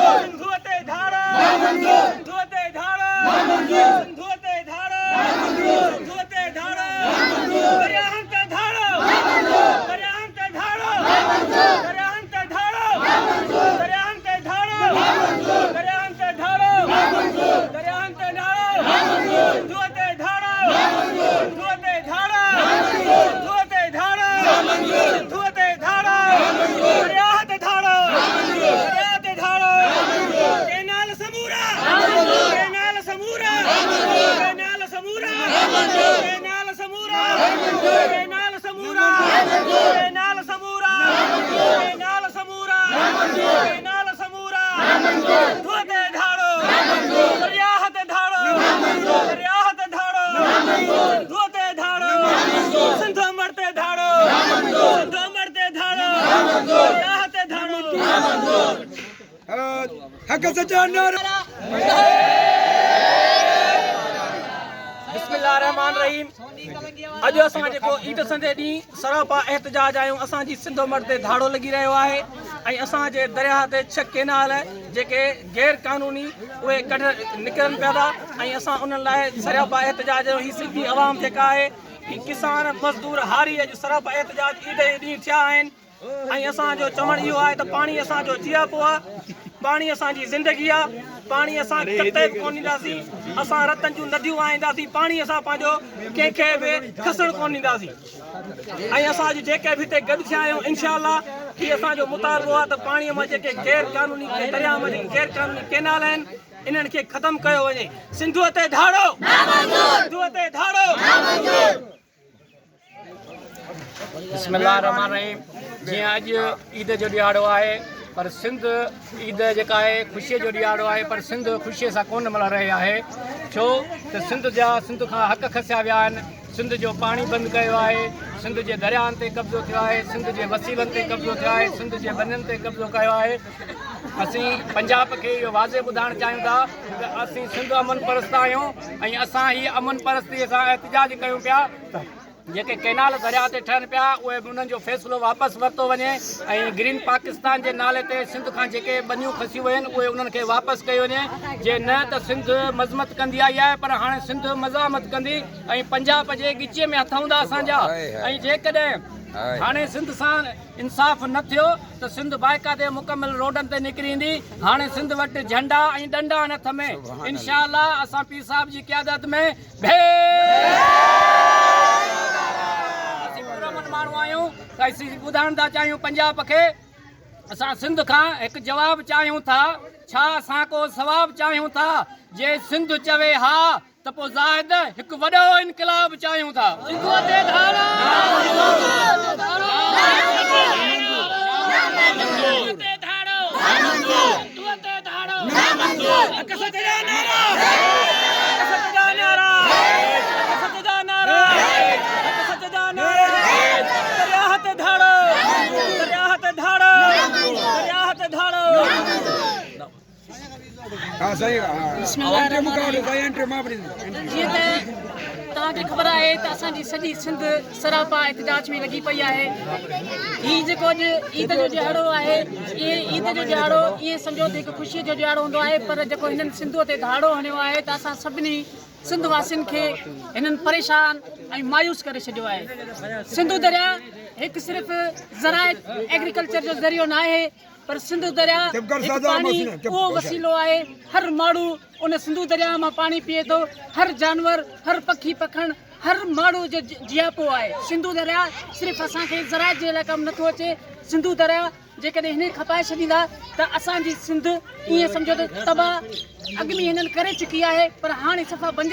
सिंधुते धारा सिंधुते धारा सिंधुते धारा सिंधुते धारा दरियाहंत धारा दरियाहंत धारा दरियाहंत धारा दरियाहंत धारा दरियाहंत धारा दरियाहंत धारा सिंधुते धारा सिंधुते धारा सिंधुते धारा सिंधुते धारा दरियाहंत धारा दरियाहंत धारा केनाल समूरा केनाल समूरा केनाल समूरा केनाल समूरा केनाल समूरा केनाल समूरा केनाल समूरा केनाल समूरा सिंधुते धारो दरियाहंत धारो दरियाहंत धारो सिंधुते धारो सिंधु मरते धारो सिंधु मरते धारो दरियाहंत धारो हक सच्चा नारा बिस्मिल्लाहिर्रहमानिर्रहीम। अॼु असां जेको ईद संडे ॾींहुं सरापा एहतजाज आहियूं। असांजी सिंधु मर्द ते धाड़ो लॻी रहियो आहे ऐं असांजे दरिया ते 6 केनाल जेके गैर क़ानूनी उहे निकिरनि पिया था ऐं असां उन्हनि लाइ सरापा एहतजाज ही सिंधी आवाम जेका आहे ही किसान मज़दूर हारी अॼु सरापा एहतजाज ईद जे ॾींहुं थिया आहिनि ऐं असांजो चवणु इहो आहे त पाणी असांजो जीआपो आहे, पाणी असांजी ज़िंदगी आहे, पाणी असां किथे बि कोन ॾींदासीं, असां रतन जूं नदियूं आईंदासीं, पाणी असां पंहिंजो कंहिंखे बि खसणु कोन ॾींदासीं ऐं असां अॼु जेके बि हिते गॾु थिया आहियूं इनशाअल्लाह ही असांजो मुतालबो आहे त पाणीअ मां जेके गैर क़ानूनी दरिया मां जेके गैर क़ानूनी केनाल आहिनि इन्हनि खे ख़तमु कयो वञे। सिंधुअ ते धाड़ो सिंधुअ ते धाड़ो। बिस्मिल्लाहिर्रहमानिर्रहीम। जीअं अॼु ईद जो ॾियारो आहे पर सिंध ईद जेका आहे ख़ुशीअ जो ॾियारो आहे पर सिंध ख़ुशीअ सां कोन मल्हा रही आहे छो त सिंध खां हक़ खसिया विया आहिनि। सिंध जो पाणी बंदि कयो आहे, सिंध जे दरियाहनि ते कब्ज़ो थियो आहे, सिंध जे वसीलनि ते कब्ज़ो थियो आहे, सिंध जे वननि ते कब्ज़ो कयो आहे। असीं पंजाब खे इहो वाज़े ॿुधाइणु चाहियूं था त असीं सिंध अमन परस्त आहियूं ऐं असां हीअ अमन परस्तीअ सां एहतजाज कयूं पिया जेके केनाल दरिया ते ठहनि पिया उहे उन्हनि जो फ़ैसिलो वापसि वरितो वञे ऐं ग्रीन पाकिस्तान जे नाले ते सिंध खां जेके बनियूं खसियूं वियूं आहिनि उहे उन्हनि खे वापसि कयो वञे। जे न त सिंध मज़मत कंदी आई आहे पर हाणे सिंध मज़ामत कंदी ऐं पंजाब जे ॻिचीअ में हथ हूंदा असांजा ऐं जेकॾहिं हाणे सिंध सां इंसाफ़ न थियो त सिंध बाइकाते मुकमिल रोडनि ते निकिरी ईंदी। हाणे सिंध वटि झंडा ऐं डंडा हथ में इनशाअल्लाह असां पीर साहिब जी क़यादत में माण्हू आहियूं त असीं ॿुधाइण था चाहियूं पंजाब खे असां सिंध खां हिकु जवाबु चाहियूं था। छा असां को सवाबु चाहियूं था? जे सिंध चवे हा त पोइ ज़ाहिद हिकु वॾो इनक़लाब चाहियूं था। तव्हांखे ख़बर आहे त असांजी सॼी सिंध सरापा एहतजाज में लॻी पई आहे। हीअ जेको अॼु ईद जो ॾियारो आहे इहे ईद जो ॾियारो ईअं सम्झो त हिकु ख़ुशीअ जो ॾियारो हूंदो आहे पर जेको हिननि सिंधुअ ते धाड़ो हणियो आहे त असां सभिनी सिंध वासियुनि खे हिननि परेशान ऐं मायूस करे छॾियो आहे। सिंधु दरिया हिकु सिर्फ़ु ज़राइत एग्रीकल्चर जो ज़रियो न आहे पर सिंधु दरिया पाणी उहो वसीलो आहे। हर माण्हू उन सिंधु दरिया मां पाणी पीए थो, हर जानवर हर पखी पखण हर माण्हू जो जीआपो आहे। सिंधु दरिया सिर्फ़ु असांखे ज़राइत जे लाइ कमु नथो अचे। सिंधु दरिया जेकॾहिं हिन खपाए छॾींदा त असांजी सिंध ईअं सम्झो त तबाह अॻु में हिननि करे चुकी आहे पर हाणे सफ़ा बंदि